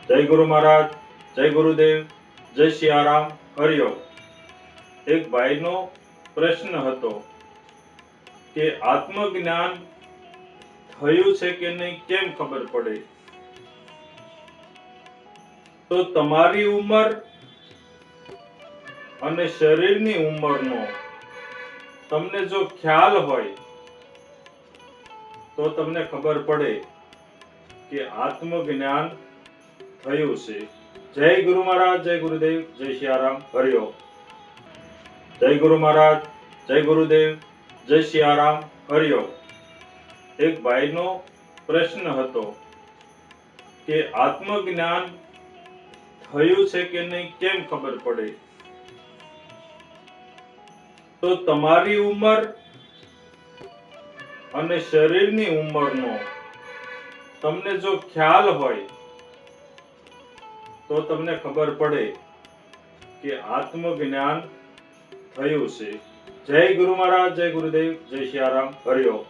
જય ગુરુ મહારાજ, જય ગુરુદેવ, જય સિયારામ, હરિઓમ। એક ભાઈનો પ્રશ્ન હતો કે આત્મજ્ઞાન થયું છે કે નહીં કેમ ખબર પડે? તો તમારી ઉંમર અને શરીરની ઉંમરનો તમને જો ખ્યાલ હોય તો તમને ખબર પડે કે આત્મજ્ઞાન થયું છે। જય ગુરુ મહારાજ, જય ગુરુદેવ, જય સિયારામ, હરિઓમ। જય ગુરુ મહારાજ, જય ગુરુદેવ, જય સિયારામ, હરિઓમ। એક ભાઈનો પ્રશ્ન હતો કે આત્મજ્ઞાન થયું છે કે નહીં કેમ ખબર પડે? તો તમારી ઉંમર અને શરીરની ઉંમરનો તમને જો ખ્યાલ હોય તો તમને ખબર પડે કે આત્મજ્ઞાન થયું છે। જય ગુરુ મહારાજ, જય ગુરુદેવ, જય સિયારામ, હરિઓમ।